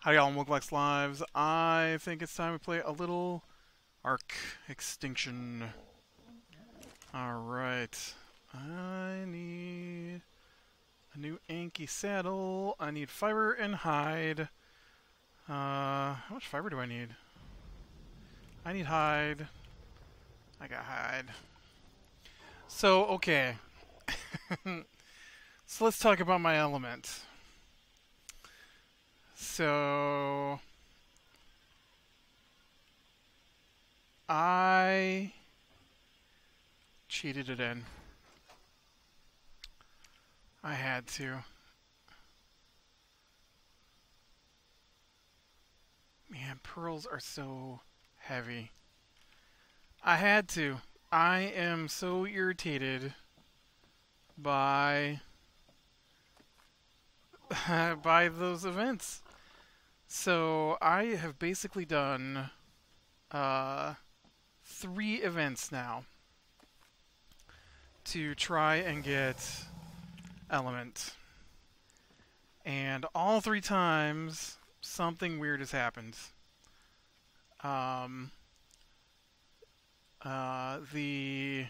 How y'all Moglex Lives? I think it's time to play a little Arc Extinction. Alright. I need a new Anki saddle. I need fiber and hide. How much fiber do I need? I need hide. I got hide. So, okay. So let's talk about my element. So I cheated it in. I had to. Man, pearls are so heavy. I had to. I am so irritated by by those events. So I have basically done uh, 3 events now to try and get element, and all 3 times something weird has happened. Um, the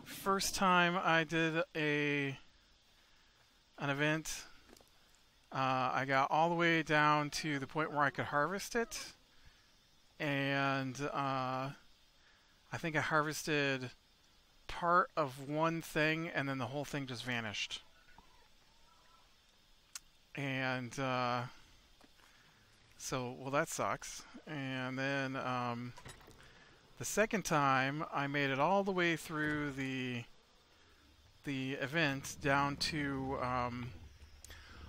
first time I did an event, I got all the way down to the point where I could harvest it, and I think I harvested part of one thing, and then the whole thing just vanished. And well, that sucks. And then the second time, I made it all the way through the event down to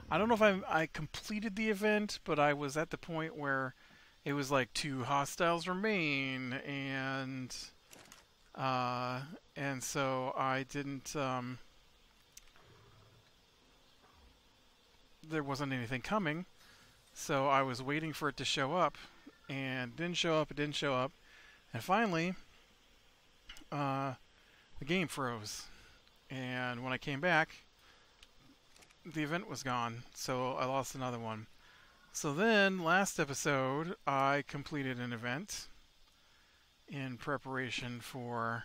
I don't know if I completed the event, but I was at the point where it was like 2 hostiles remain, and so I didn't. There wasn't anything coming, so I was waiting for it to show up, and it didn't show up. It didn't show up, and finally, the game froze. And when I came back, the event was gone, so I lost another one. So then, last episode, I completed an event in preparation for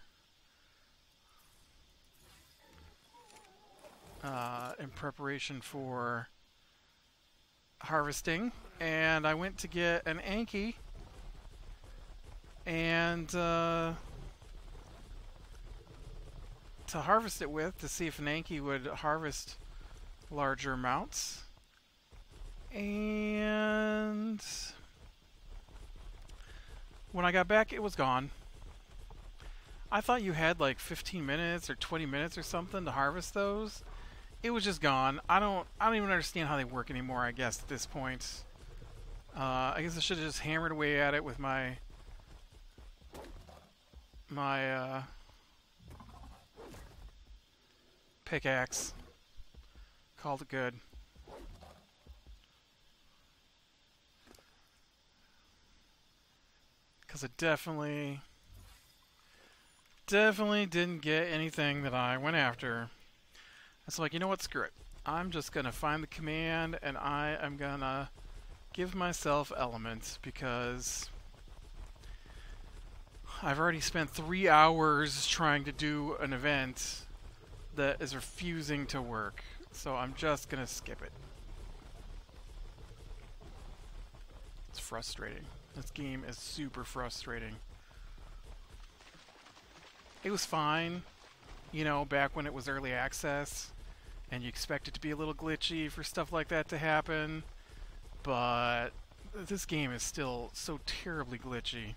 harvesting, and I went to get an Anki, and to harvest it with, to see if an Anki would harvest larger amounts. And when I got back, it was gone. I thought you had like 15 minutes or 20 minutes or something to harvest those. It was just gone. I don't even understand how they work anymore, I guess, at this point. I guess I should have just hammered away at it with my pickaxe. Called it good. Because it definitely didn't get anything that I went after. It's like, you know what, screw it. I'm just going to find the command, and I am going to give myself elements, because I've already spent 3 hours trying to do an event that is refusing to work. So I'm just going to skip it. It's frustrating. This game is super frustrating. It was fine, you know, back when it was early access, and you expect it to be a little glitchy for stuff like that to happen, but this game is still so terribly glitchy.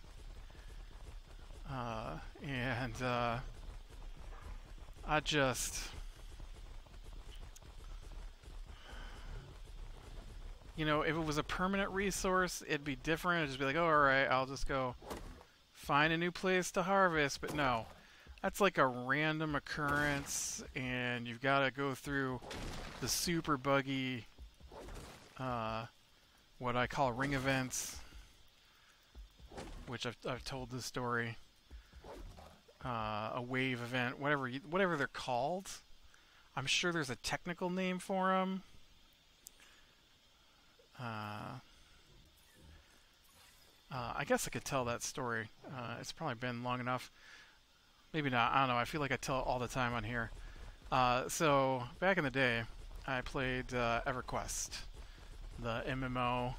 I just... You know, if it was a permanent resource, it'd be different. It'd just be like, oh, alright, I'll just go find a new place to harvest. But no, that's like a random occurrence, and you've got to go through the super buggy, what I call ring events, which I've told this story. A wave event, whatever they're called. I'm sure there's a technical name for them. I guess I could tell that story. It's probably been long enough. Maybe not. I don't know. I feel like I tell it all the time on here. So back in the day, I played EverQuest, the MMO,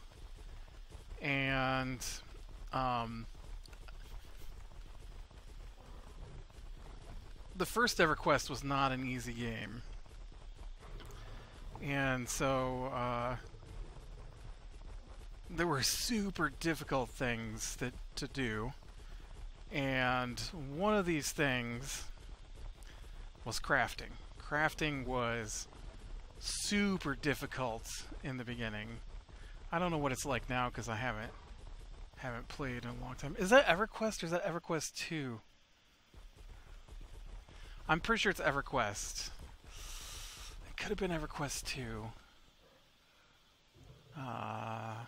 and the first EverQuest was not an easy game, and so there were super difficult things to do, and one of these things was crafting. Crafting was super difficult in the beginning. I don't know what it's like now because I haven't played in a long time. Is that EverQuest or is that EverQuest 2? I'm pretty sure it's EverQuest. It could have been EverQuest 2. I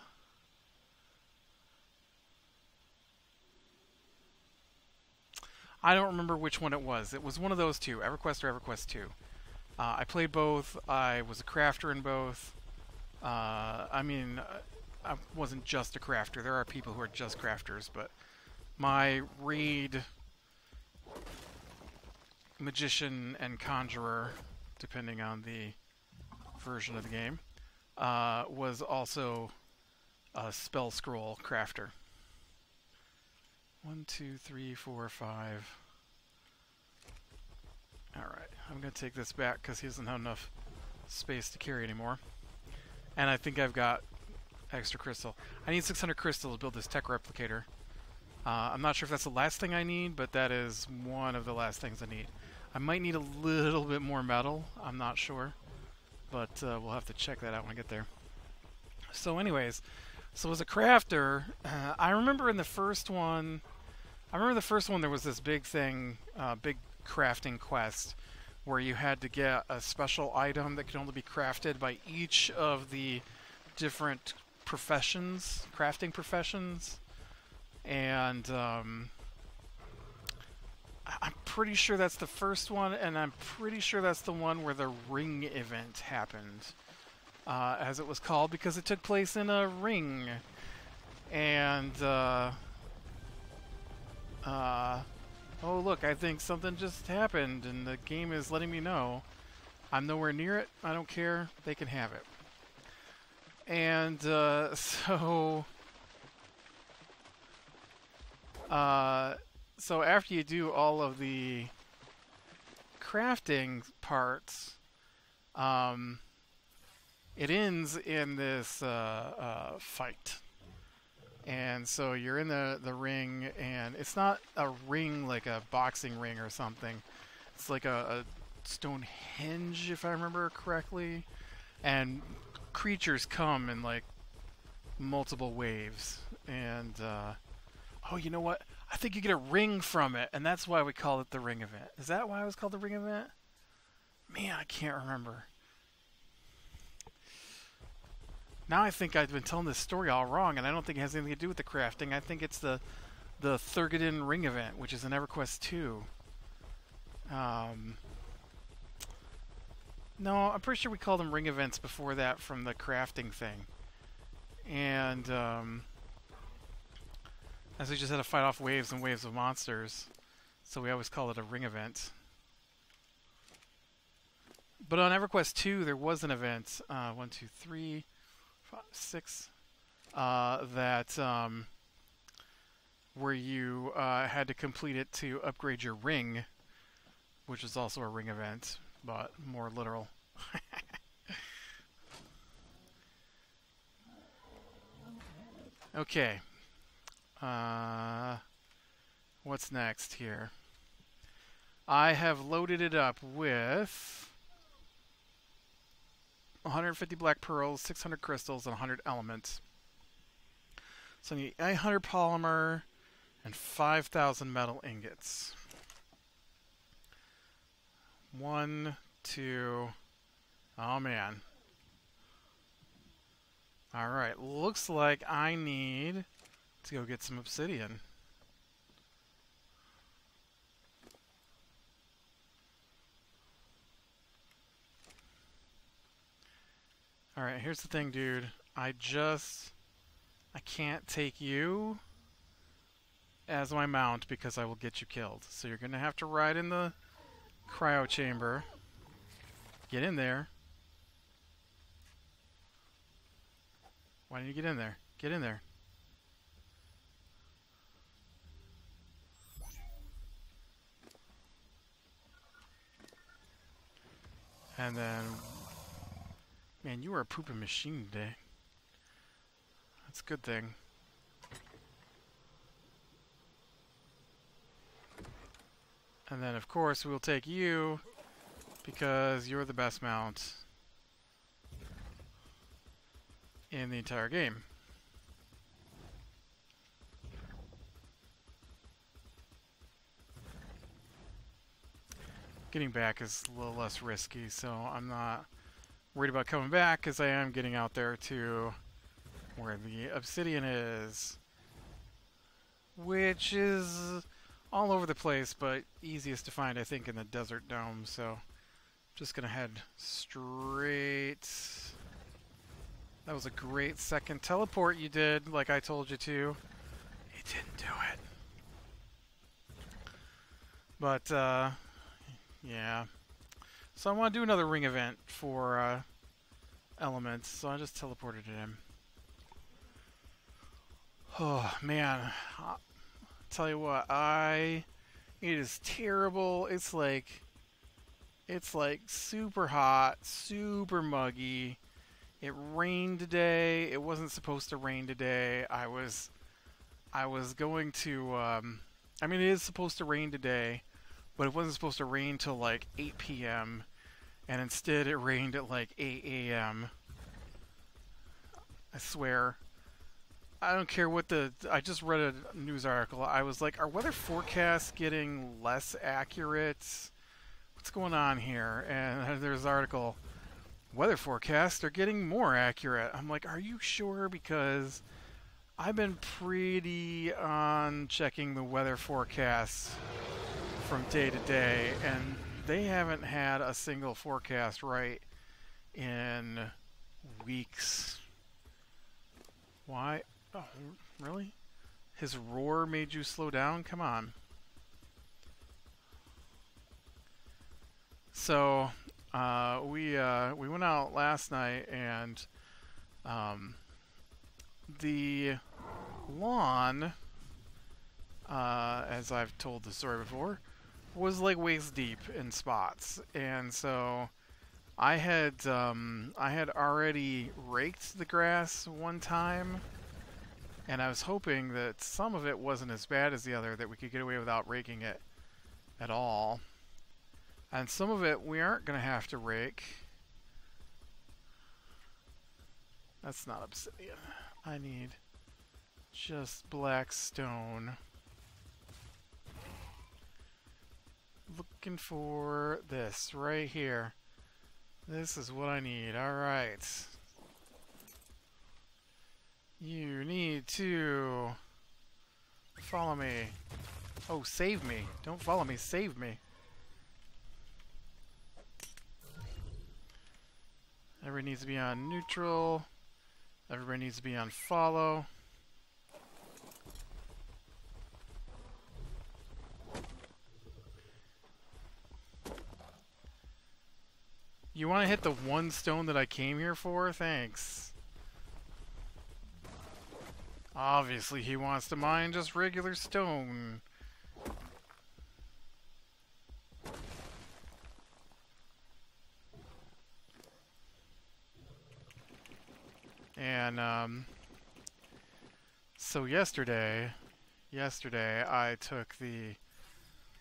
don't remember which one it was. It was one of those two, EverQuest or EverQuest 2. I played both. I was a crafter in both. I mean, I wasn't just a crafter. There are people who are just crafters, but my raid magician and conjurer, depending on the version of the game, was also a spell scroll crafter. 1, 2, 3, 4, 5. Alright, I'm going to take this back because he doesn't have enough space to carry anymore. And I think I've got extra crystal. I need 600 crystal to build this tech replicator. I'm not sure if that's the last thing I need, but that is one of the last things I need. I might need a little bit more metal. I'm not sure. But we'll have to check that out when I get there. So anyways, so as a crafter, I remember in the first one... there was this big thing, big crafting quest, where you had to get a special item that could only be crafted by each of the different professions, crafting professions. And I'm pretty sure that's the first one, and I'm pretty sure that's the one where the ring event happened, as it was called, because it took place in a ring. And oh look, I think something just happened and the game is letting me know. I'm nowhere near it. I don't care. They can have it. And so after you do all of the crafting parts, it ends in this fight. And so you're in the ring, and it's not a ring like a boxing ring or something. It's like a Stonehenge, if I remember correctly. And creatures come in like multiple waves. And, oh, you know what? I think you get a ring from it, and that's why we call it the ring event. Is that why it was called the ring event? Man, I can't remember. Now I think I've been telling this story all wrong, and I don't think it has anything to do with the crafting. I think it's the Thurgadin Ring event, which is in EverQuest 2. No, I'm pretty sure we called them ring events before that from the crafting thing. And as we just had to fight off waves and waves of monsters, so we always call it a ring event. But on EverQuest 2, there was an event, 1, 2, 3... 5, 6, where you had to complete it to upgrade your ring, which is also a ring event, but more literal. Okay. What's next here? I have loaded it up with 150 black pearls, 600 crystals, and 100 elements. So I need 800 polymer and 5,000 metal ingots. 1, 2... Oh man. Alright, looks like I need to go get some obsidian. Alright, here's the thing, dude. I can't take you as my mount because I will get you killed. So you're going to have to ride in the cryo chamber. Get in there. Why don't you get in there? Get in there. And then, man, you are a pooping machine today. That's a good thing. And then, of course, we'll take you because you're the best mount in the entire game. Getting back is a little less risky, so I'm not worried about coming back because I am getting out there to where the obsidian is, which is all over the place, but easiest to find, I think, in the desert dome. So just gonna head straight. That was a great second teleport you did, like I told you to. You didn't do it. But yeah. So I want to do another ring event for elements, so I just teleported it in. Oh man, I'll tell you what, it is terrible. It's like super hot, super muggy. It rained today. It wasn't supposed to rain today. I was going to I mean, it is supposed to rain today, but it wasn't supposed to rain till like 8 p.m. and instead it rained at like 8 a.m. I swear. I don't care what I just read a news article. I was like, are weather forecasts getting less accurate? What's going on here? And there's an article, weather forecasts are getting more accurate. I'm like, are you sure? Because I've been pretty on checking the weather forecasts from day to day, and they haven't had a single forecast right in weeks. Why? Oh, really? His roar made you slow down? Come on. So, we went out last night, and the lawn, as I've told the story before, was like waist deep in spots, and so I had already raked the grass one time, and I was hoping that some of it wasn't as bad as the other, that we could get away without raking it at all. And some of it we aren't going to have to rake. That's not obsidian. I need just black stone. Looking for this right here. This is what I need. Alright. You need to follow me. Oh, save me. Don't follow me, save me. Everybody needs to be on neutral. Everybody needs to be on follow. You want to hit the one stone that I came here for? Thanks. Obviously he wants to mine just regular stone. And so yesterday I took the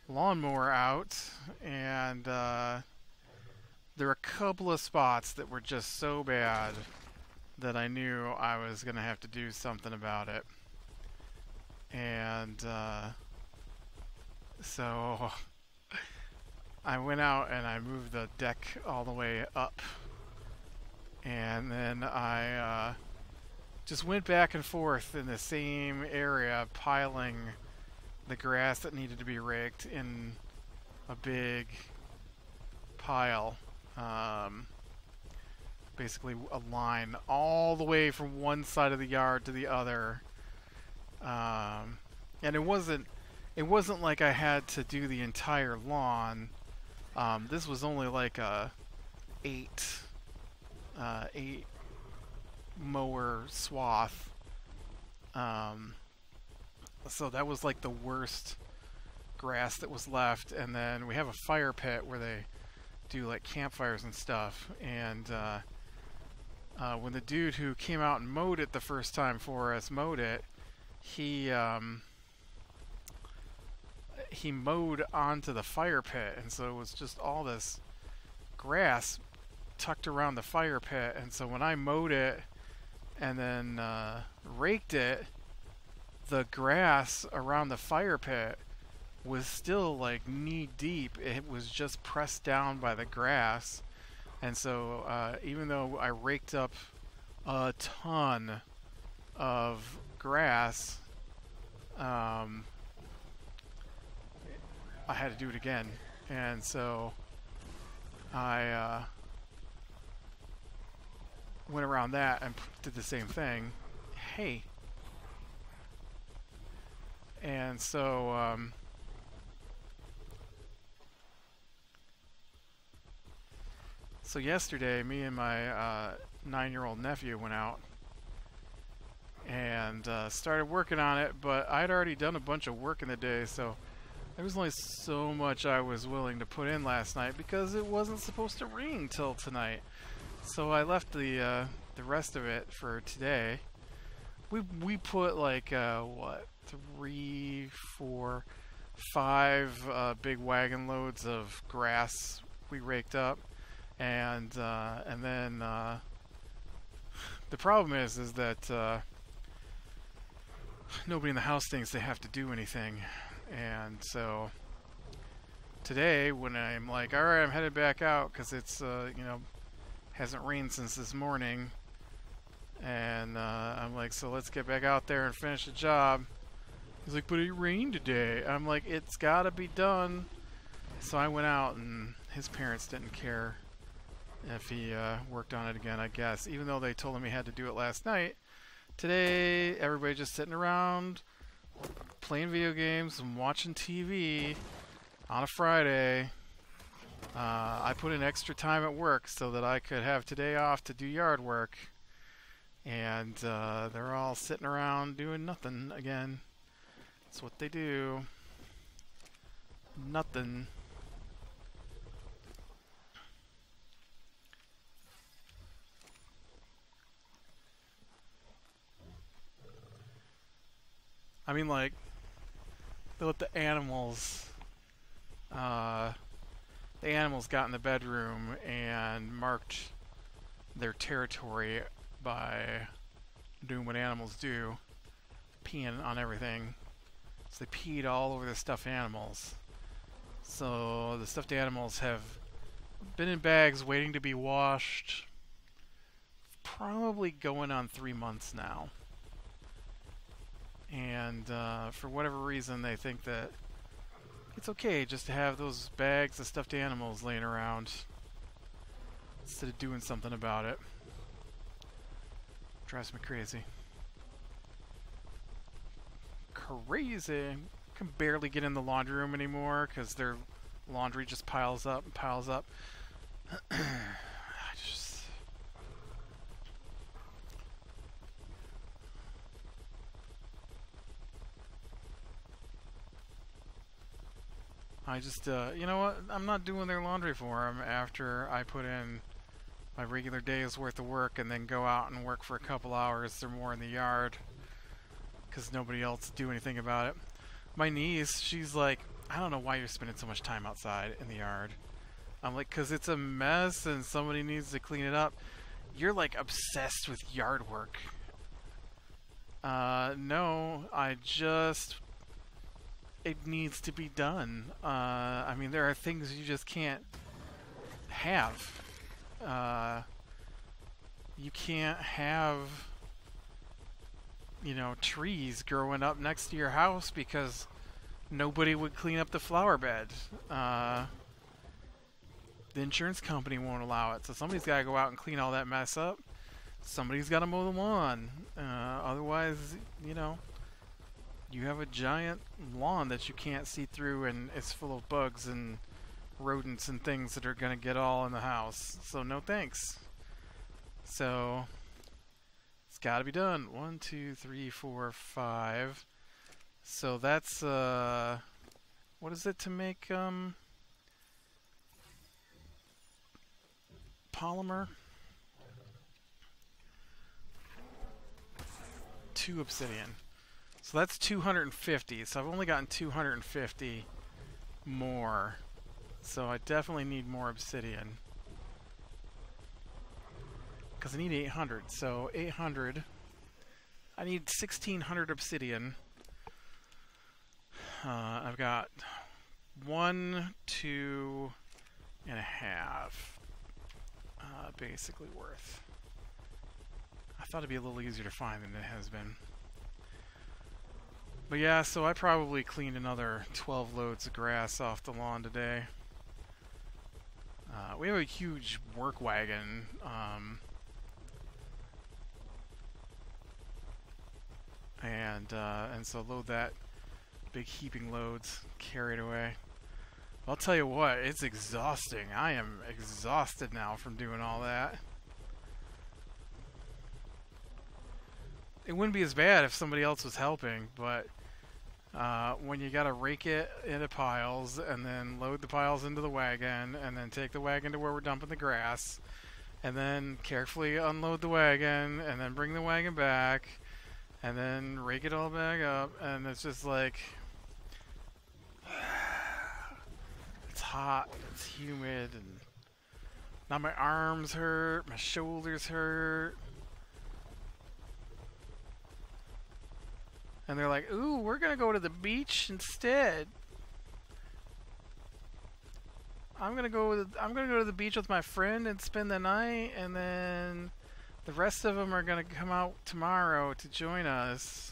lawnmower out, and there were a couple of spots that were just so bad that I knew I was going to have to do something about it. And so I went out and I moved the deck all the way up. And then I just went back and forth in the same area, piling the grass that needed to be raked in a big pile. basically a line all the way from one side of the yard to the other. And it wasn't like I had to do the entire lawn. This was only like a eight mower swath. So that was like the worst grass that was left. And then we have a fire pit where they do like campfires and stuff. And when the dude who came out and mowed it the first time for us mowed it, he mowed onto the fire pit, and so it was just all this grass tucked around the fire pit. And so when I mowed it and then raked it, the grass around the fire pit was still like knee deep. It was just pressed down by the grass. And so even though I raked up a ton of grass, I had to do it again. And so I went around that and did the same thing. Hey. And so so yesterday, me and my 9-year-old nephew went out and started working on it, but I'd already done a bunch of work in the day, so there was only so much I was willing to put in last night because it wasn't supposed to rain till tonight. So I left the rest of it for today. We put like what, 3, 4, 5 big wagon loads of grass we raked up, and then the problem is that nobody in the house thinks they have to do anything. And so today, when I'm like, all right, I'm headed back out because it's hasn't rained since this morning, and I'm like, so let's get back out there and finish the job. He's like, but it rained today. I'm like, it's gotta be done. So I went out, and his parents didn't care if he worked on it again, I guess, even though they told him he had to do it last night. Today, everybody just sitting around playing video games and watching TV on a Friday. I put in extra time at work so that I could have today off to do yard work, and they're all sitting around doing nothing again. That's what they do. Nothing. I mean, like, they let the animals got in the bedroom and marked their territory by doing what animals do, peeing on everything. So they peed all over the stuffed animals. So the stuffed animals have been in bags waiting to be washed, probably going on 3 months now. And for whatever reason, they think that it's okay just to have those bags of stuffed animals laying around instead of doing something about it. Drives me crazy. Crazy. Can barely get in the laundry room anymore because their laundry just piles up and piles up. I just, you know what? I'm not doing their laundry for them after I put in my regular day's worth of work and then go out and work for a couple hours or more in the yard because nobody else do anything about it. My niece, she's like, I don't know why you're spending so much time outside in the yard. I'm like, because it's a mess and somebody needs to clean it up. You're like obsessed with yard work. No, it needs to be done. I mean, there are things you just can't have. You can't have, trees growing up next to your house because nobody would clean up the flower bed. the insurance company won't allow it. So somebody's got to go out and clean all that mess up. Somebody's got to mow the lawn. Otherwise, you know, you have a giant lawn that you can't see through, and it's full of bugs and rodents and things that are going to get all in the house. So no thanks. So it's got to be done. 1, 2, 3, 4, 5. So that's what is it to make polymer? 2 obsidian. So that's 250. So I've only gotten 250 more. So I definitely need more obsidian. Because I need 800. So 800. I need 1600 obsidian. I've got 1, 2 and a half basically worth. I thought it'd be a little easier to find than it has been. But yeah, so I probably cleaned another 12 loads of grass off the lawn today. We have a huge work wagon. And so load that, big heaping loads, carry it away. I'll tell you what, it's exhausting. I am exhausted now from doing all that. It wouldn't be as bad if somebody else was helping, but when you gotta rake it into piles and then load the piles into the wagon and then take the wagon to where we're dumping the grass and then carefully unload the wagon and then bring the wagon back and then rake it all back up, and it's just like, it's hot, it's humid, and now my arms hurt, my shoulders hurt. And they're like, ooh, we're gonna go to the beach instead. I'm gonna go to the beach with my friend and spend the night, and then the rest of them are gonna come out tomorrow to join us.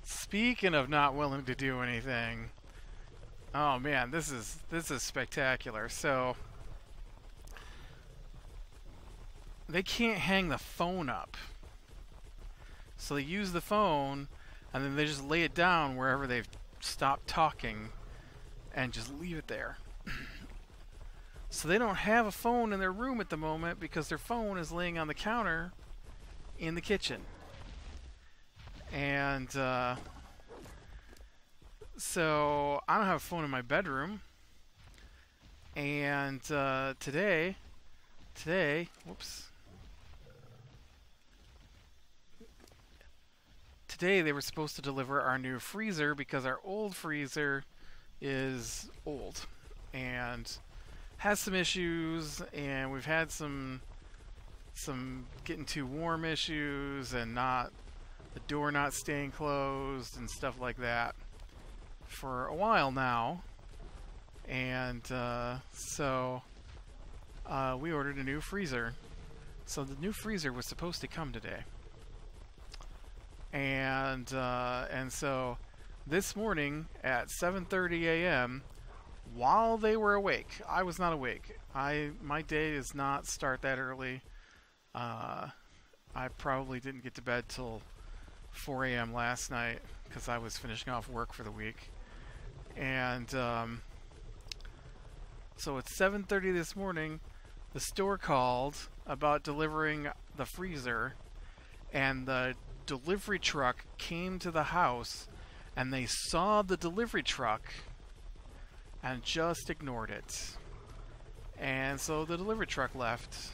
Speaking of not willing to do anything, oh man, this is spectacular. So they can't hang the phone up, so they use the phone and then they just lay it down wherever they've stopped talking and just leave it there. So they don't have a phone in their room at the moment because their phone is laying on the counter in the kitchen. And so I don't have a phone in my bedroom. And today, whoops. Today they were supposed to deliver our new freezer because our old freezer is old and has some issues, and we've had some getting too warm issues and the door not staying closed and stuff like that for a while now. And so we ordered a new freezer. So the new freezer was supposed to come today. And so this morning at 7:30 a.m., while they were awake, I was not awake. My day does not start that early. I probably didn't get to bed till 4 a.m. last night because I was finishing off work for the week. And so at 7:30 this morning, the store called about delivering the freezer, and the delivery truck came to the house, and they saw the delivery truck and just ignored it. And so the delivery truck left.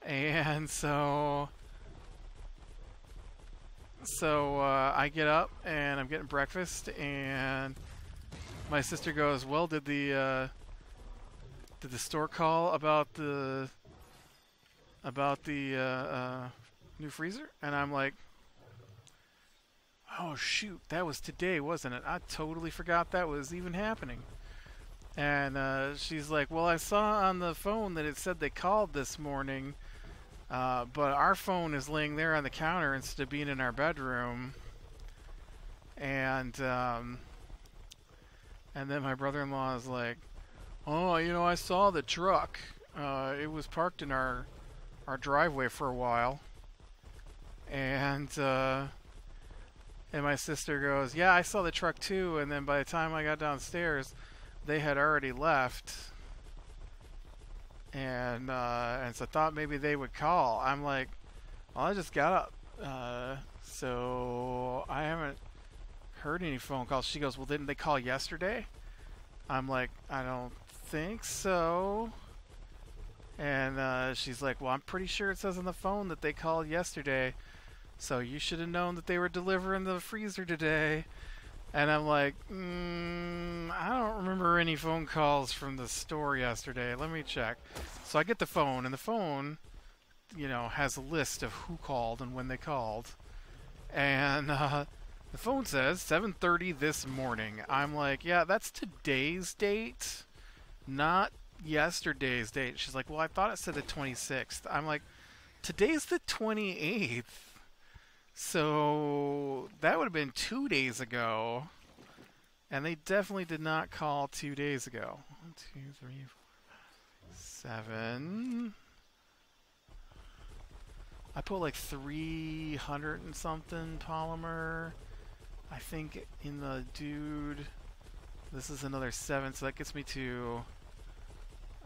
And so I get up and I'm getting breakfast, and my sister goes, well, did the store call about the new freezer? And I'm like, oh shoot, that was today, wasn't it? I totally forgot that was even happening. And she's like, well, I saw on the phone that it said they called this morning, but our phone is laying there on the counter instead of being in our bedroom. And then my brother-in-law is like, "Oh, you know, I saw the truck. It was parked in our driveway for a while." And my sister goes, "Yeah, I saw the truck too." And then by the time I got downstairs, they had already left. And so I thought maybe they would call. I'm like, "Well, I just got up, so I haven't heard any phone calls." She goes, "Well, didn't they call yesterday?" I'm like, "I don't think so." And she's like, "Well, I'm pretty sure it says on the phone that they called yesterday. So you should have known that they were delivering the freezer today." And I'm like, I don't remember any phone calls from the store yesterday. Let me check. So I get the phone, and the phone, has a list of who called and when they called. And the phone says 7:30 this morning. I'm like, "Yeah, that's today's date, not yesterday's date." She's like, "Well, I thought it said the 26th. I'm like, "Today's the 28th. So that would have been 2 days ago." And they definitely did not call 2 days ago. 1, 2, 3, 4, 7. I put like 300 and something polymer. I think in the dude, this is another 7, so that gets me to,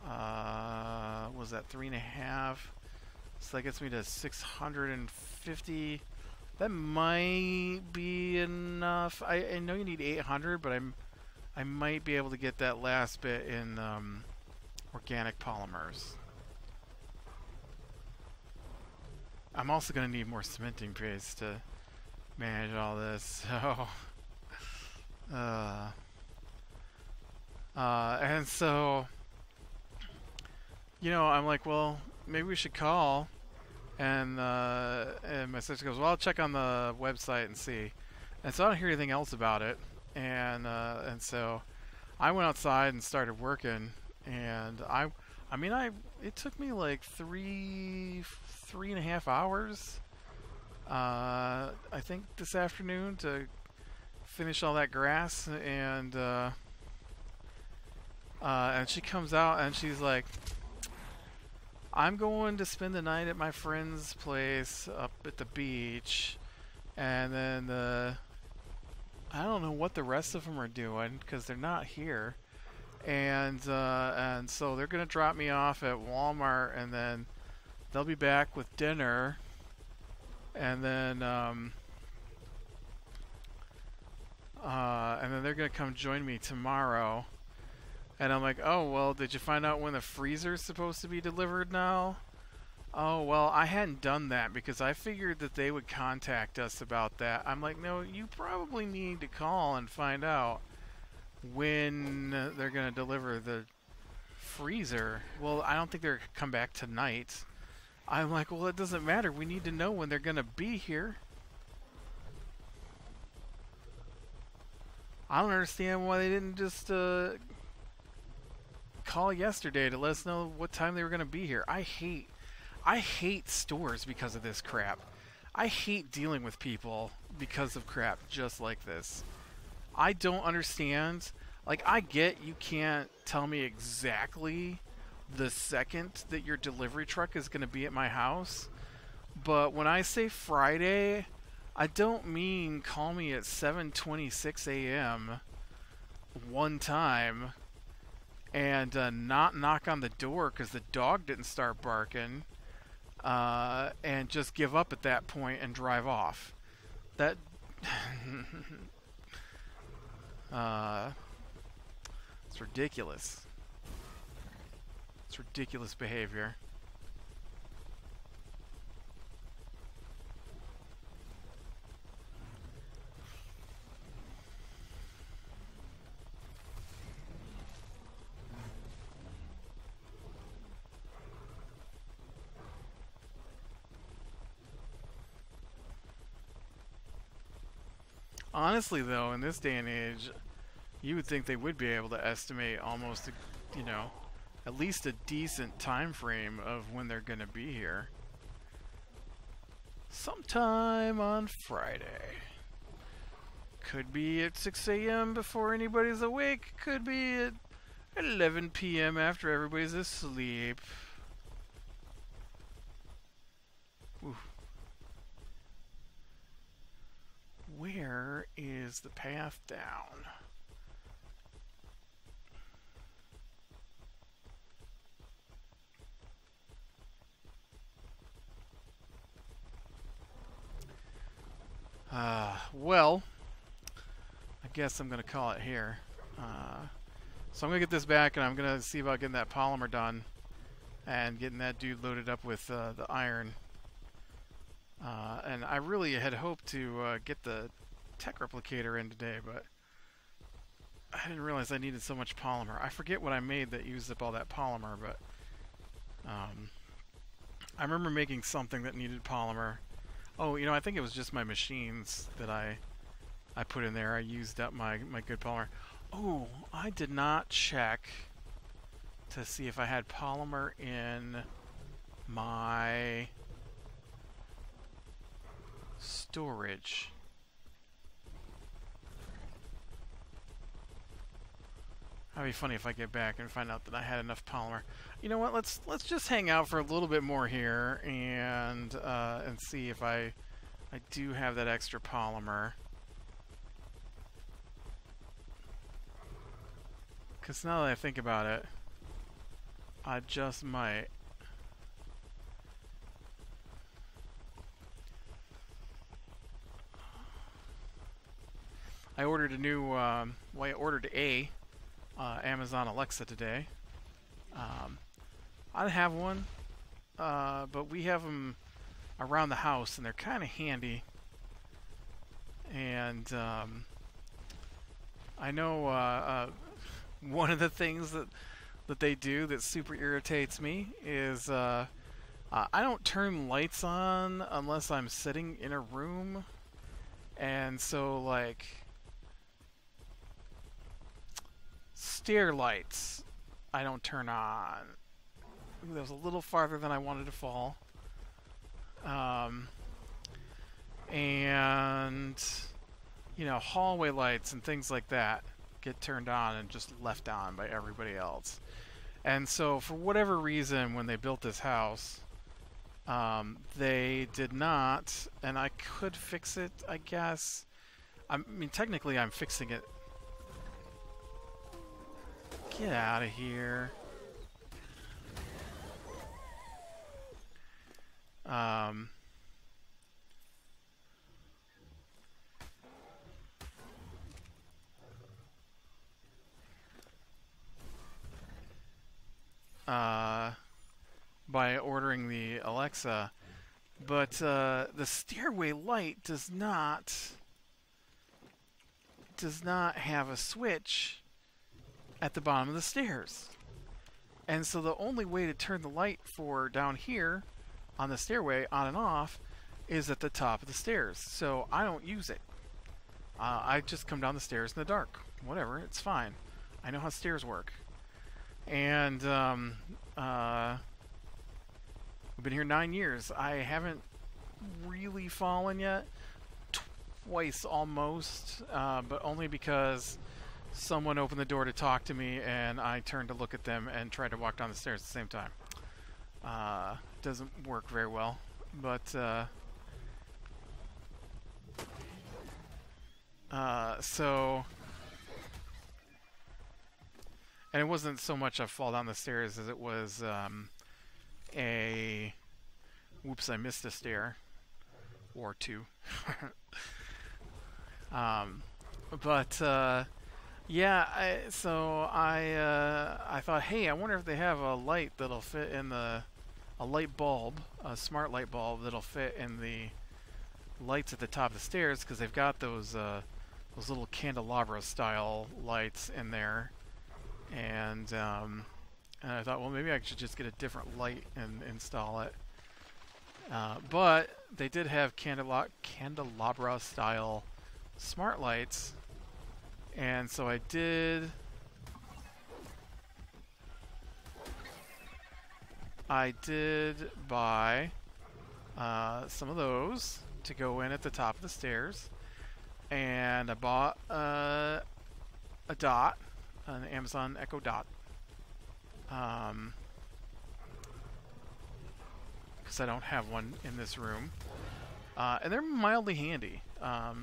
was that 3.5? So that gets me to 650. That might be enough. I know you need 800, but I might be able to get that last bit in organic polymers. I'm also going to need more cementing paste to manage all this. So, and so, I'm like, "Well, maybe we should call." And my sister goes, "Well, I'll check on the website and see." And so I don't hear anything else about it. And so I went outside and started working. And it took me like 3.5 hours, I think, this afternoon to finish all that grass. And she comes out and she's like, "I'm going to spend the night at my friend's place up at the beach." And then I don't know what the rest of them are doing because they're not here. And so they're going to drop me off at Walmart, and then they'll be back with dinner. And then they're going to come join me tomorrow. And I'm like, "Oh, well, did you find out when the freezer's supposed to be delivered now?" "Oh, well, I hadn't done that because I figured that they would contact us about that." I'm like, "No, you probably need to call and find out when they're going to deliver the freezer." "Well, I don't think they're going to come back tonight." I'm like, "Well, it doesn't matter. We need to know when they're going to be here." I don't understand why they didn't just call yesterday to let us know what time they were going to be here. I hate stores because of this crap. I hate dealing with people because of crap just like this. I don't understand. Like, I get you can't tell me exactly the second that your delivery truck is going to be at my house, but when I say Friday, I don't mean call me at 7:26 a.m. one time and not knock on the door because the dog didn't start barking, and just give up at that point and drive off. That it's ridiculous. It's ridiculous behavior. Honestly, though, in this day and age, you would think they would be able to estimate almost, at least a decent time frame of when they're going to be here. Sometime on Friday. Could be at 6 a.m. before anybody's awake. Could be at 11 p.m. after everybody's asleep. Ooh. Where is the path down? Well, I guess I'm going to call it here. So I'm going to get this back, and I'm going to see about getting that polymer done and getting that dude loaded up with the iron. And I really had hoped to get the tech replicator in today, but I didn't realize I needed so much polymer. I forget what I made that used up all that polymer, but I remember making something that needed polymer. Oh, you know, I think it was just my machines that I put in there. I used up my good polymer. Oh, I did not check to see if I had polymer in my storage. That'd be funny if I get back and find out that I had enough polymer. You know what? Let's just hang out for a little bit more here and see if I do have that extra polymer. Because now that I think about it, I just might. I ordered a new, well, I ordered a Amazon Alexa today. I don't have one, but we have them around the house, and they're kind of handy. And I know one of the things that they do that super irritates me is I don't turn lights on unless I'm sitting in a room, and so like stair lights I don't turn on. Ooh, that was a little farther than I wanted to fall. And you know, hallway lights and things like that get turned on and just left on by everybody else. And so for whatever reason, when they built this house, they did not, and I could fix it, I guess. I mean, technically I'm fixing it. Get out of here. By ordering the Alexa, but the stairway light does not have a switch at the bottom of the stairs. And so the only way to turn the light for down here on the stairway on and off is at the top of the stairs. So I don't use it. I just come down the stairs in the dark. Whatever, it's fine. I know how stairs work. And I've been here 9 years. I haven't really fallen yet. Twice almost, but only because someone opened the door to talk to me and I turned to look at them and tried to walk down the stairs at the same time. Doesn't work very well, but so, and it wasn't so much a fall down the stairs as it was a whoops, I missed a stair or two. But yeah, I thought, hey, I wonder if they have a light that'll fit in a light bulb, a smart light bulb that'll fit in the lights at the top of the stairs, because they've got those little candelabra style lights in there, and I thought, well, maybe I should just get a different light and install it. But they did have candelabra style smart lights, and so I did buy some of those to go in at the top of the stairs. and I bought a Dot, an Amazon Echo Dot, because I don't have one in this room, and they're mildly handy.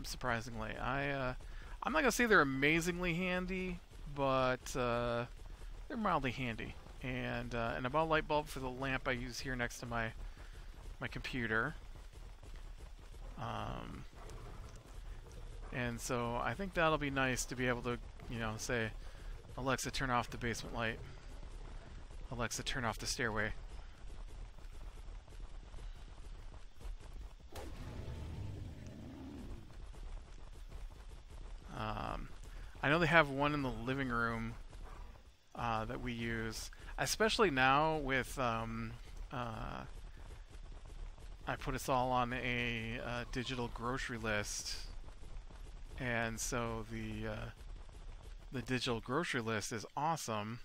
Surprisingly, I'm not gonna say they're amazingly handy, but they're mildly handy. And I bought a light bulb for the lamp I use here next to my computer. And so I think that'll be nice to be able to, you know, say, Alexa, turn off the basement light. Alexa, turn off the stairway. I know they have one in the living room that we use, especially now with I put us all on a digital grocery list, and so the digital grocery list is awesome.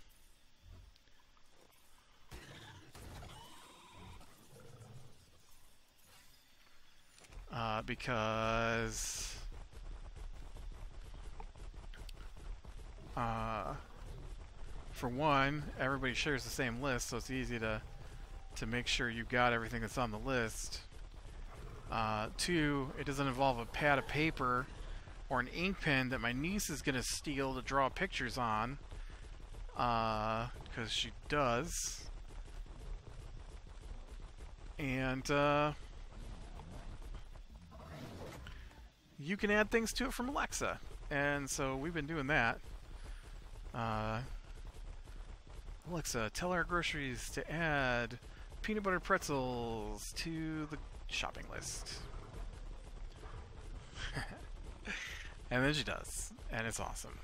Because for one, everybody shares the same list, so it's easy to make sure you got everything that's on the list. Two, it doesn't involve a pad of paper or an ink pen that my niece is going to steal to draw pictures on, because she does. And you can add things to it from Alexa, and so we've been doing that. Alexa, tell our groceries to add peanut butter pretzels to the shopping list. And then she does, and it's awesome.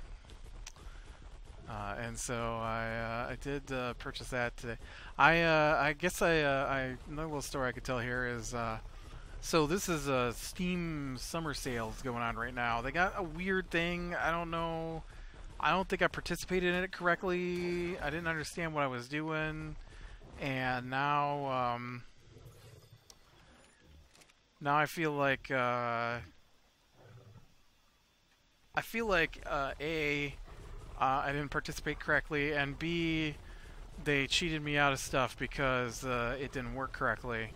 And so I did purchase that today. I guess another little story I could tell here is so this is Steam summer sales going on right now. They got a weird thing. I don't know. I don't think I participated in it correctly. I didn't understand what I was doing, and now I feel like I didn't participate correctly, and B, they cheated me out of stuff because it didn't work correctly.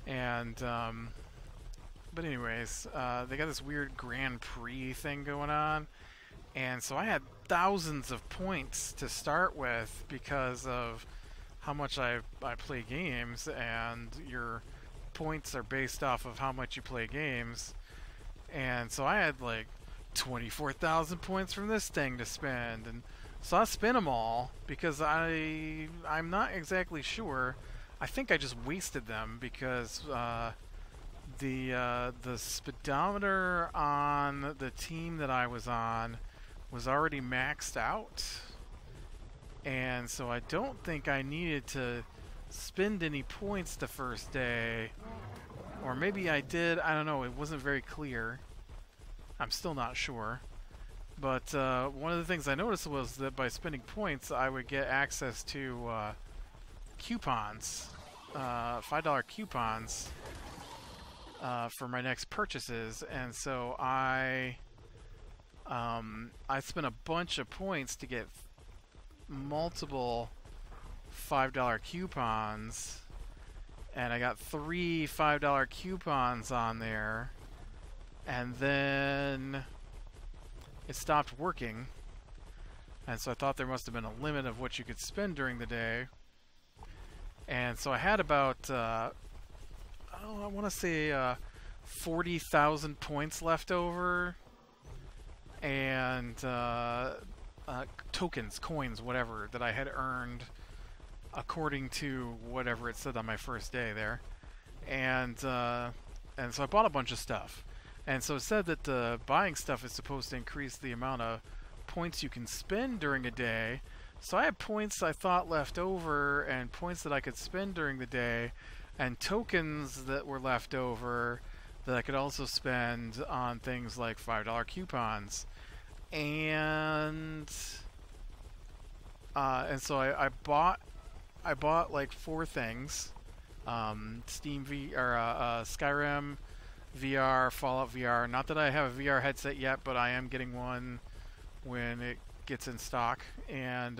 And but anyways, they got this weird Grand Prix thing going on. And so I had thousands of points to start with because of how much I play games, and your points are based off of how much you play games. And so I had like 24,000 points from this thing to spend, and so I spent them all because I'm not exactly sure. I think I just wasted them because the speedometer on the team that I was on was already maxed out, and so I don't think I needed to spend any points the first day, or maybe I did. I don't know. It wasn't very clear. I'm still not sure. But one of the things I noticed was that by spending points, I would get access to coupons, $5 coupons for my next purchases, and so I spent a bunch of points to get multiple $5 coupons, and I got 3 $5 coupons on there, and then it stopped working, and so I thought there must have been a limit of what you could spend during the day, and so I had about I want to say 40,000 points left over, and tokens, coins, whatever, that I had earned according to whatever it said on my first day there. And so I bought a bunch of stuff. And so it said that buying stuff is supposed to increase the amount of points you can spend during a day. So I had points I thought left over, and points that I could spend during the day, and tokens that were left over that I could also spend on things like $5 coupons. And so I bought like 4 things: Skyrim, VR, Fallout VR. Not that I have a VR headset yet, but I am getting one when it gets in stock. And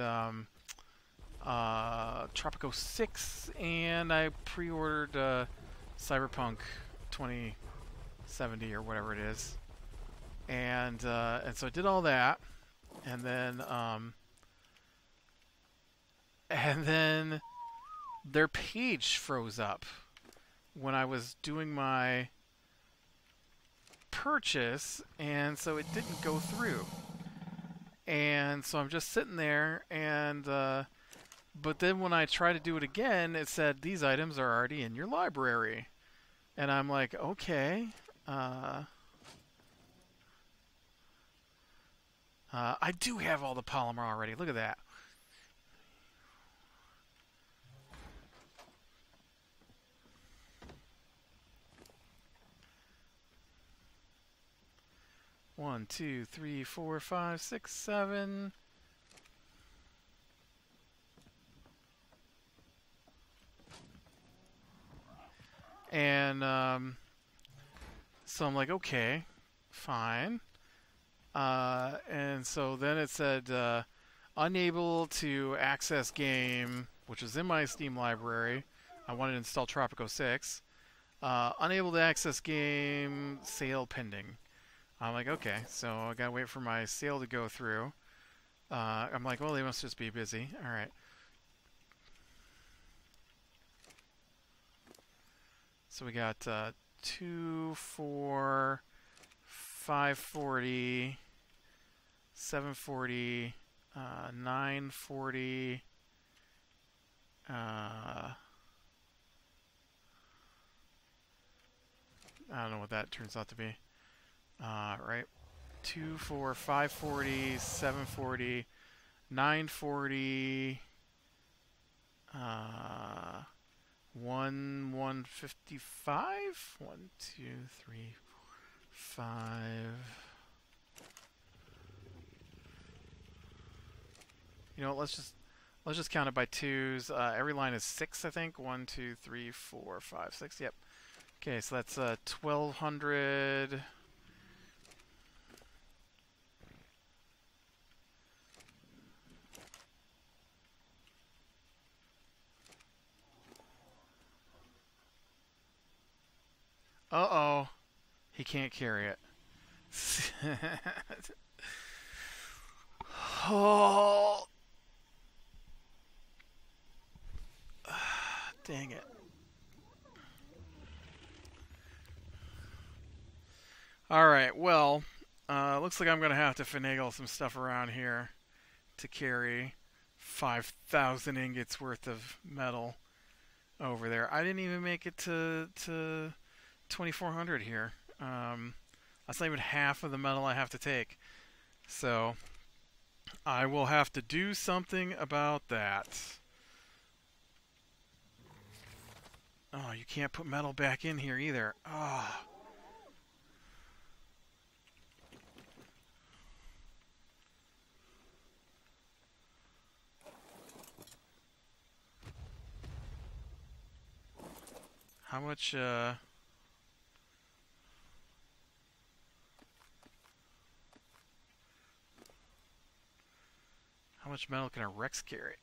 Tropico 6, and I pre-ordered Cyberpunk 2070 or whatever it is. And so I did all that, and then their page froze up when I was doing my purchase, and so it didn't go through. And so I'm just sitting there, and but then when I try to do it again, it said these items are already in your library, and I'm like, okay. I do have all the polymer already. Look at that. One, two, three, four, five, six, seven. And so I'm like, okay, fine. And so then it said unable to access game, which was in my Steam library. I wanted to install Tropico 6. Unable to access game, sale pending. I'm like, okay, so I gotta wait for my sale to go through. I'm like, well, they must just be busy. All right. So we got 2, 4, 540, 740, 940. I don't know what that turns out to be. Right. 2, 4, 540, 740, 940, 155? 1, 2, 3, 4, 5. You know, let's just count it by twos. Every line is 6, I think. 1, 2, 3, 4, 5, 6. Yep. Okay, so that's 1,200. Uh-oh. He can't carry it. Oh. Dang it. Alright, well, looks like I'm going to have to finagle some stuff around here to carry 5,000 ingots worth of metal over there. I didn't even make it to 2,400 here. That's not even half of the metal I have to take. So I will have to do something about that. Oh, you can't put metal back in here either. Oh. How much, how much metal can a Rex carry?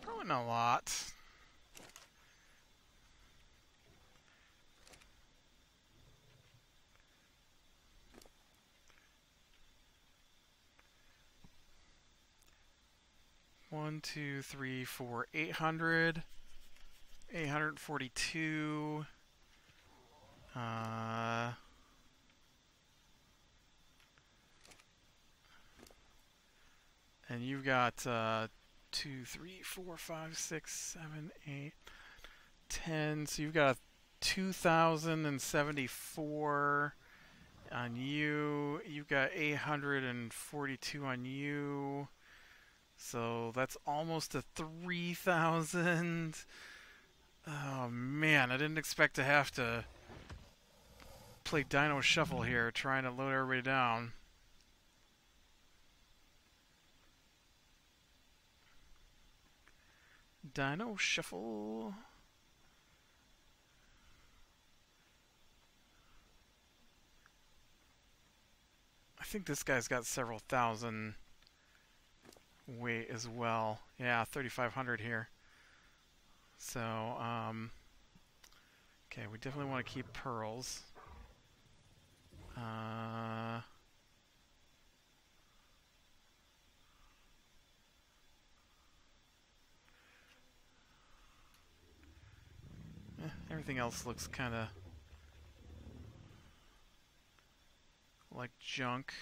Probably not a lot. One, two, three, four, 800. 842. And you've got 2, 3, 4, 5, 6, 7, 8, 10. So you've got 2,074 on you. You've got 842 on you. So that's almost a 3,000. Oh man, I didn't expect to have to play Dino Shuffle here, trying to load everybody down. Dino Shuffle. I think this guy's got several thousand weight as well. Yeah, 3,500 here. So, okay, we definitely want to keep pearls. Everything else looks kind of like junk.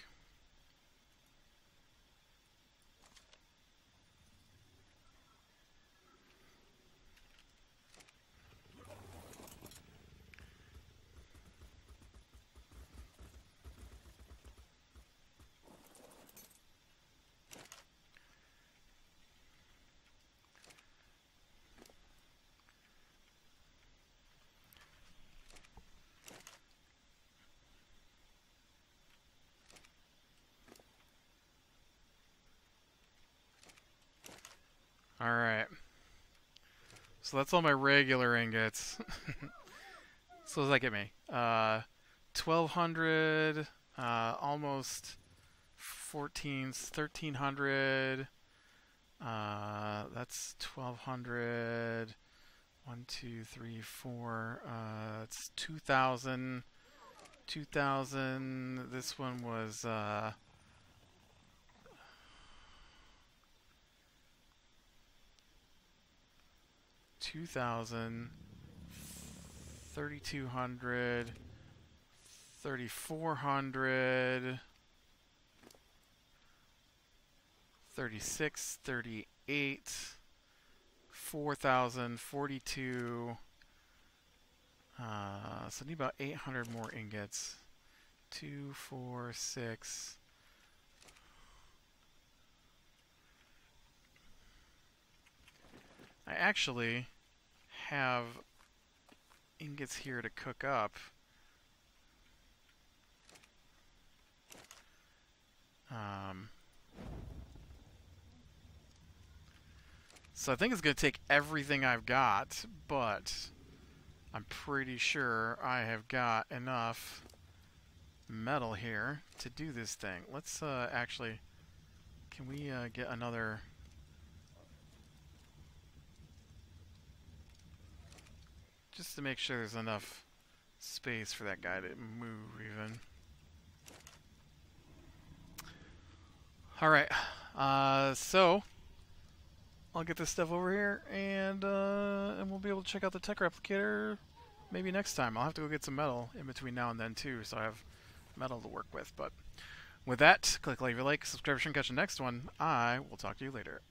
Alright. So that's all my regular ingots. So what does that get me? 1,200, almost 1,300. That's 1,200. 1, 2, 3, 4. It's 2,000. 2,000. This one was 2,000, 3,200, 3,400, 36, 38, 4,000, 42. So I need about 800 more ingots. 2, 4, 6. I actually have ingots here to cook up. So I think it's going to take everything I've got, but I'm pretty sure I have got enough metal here to do this thing. Let's actually, can we get another... Just to make sure there's enough space for that guy to move even. Alright, so I'll get this stuff over here and we'll be able to check out the tech replicator maybe next time. I'll have to go get some metal in between now and then too, so I have metal to work with. But with that, click, leave a like, subscribe, and catch the next one. I will talk to you later.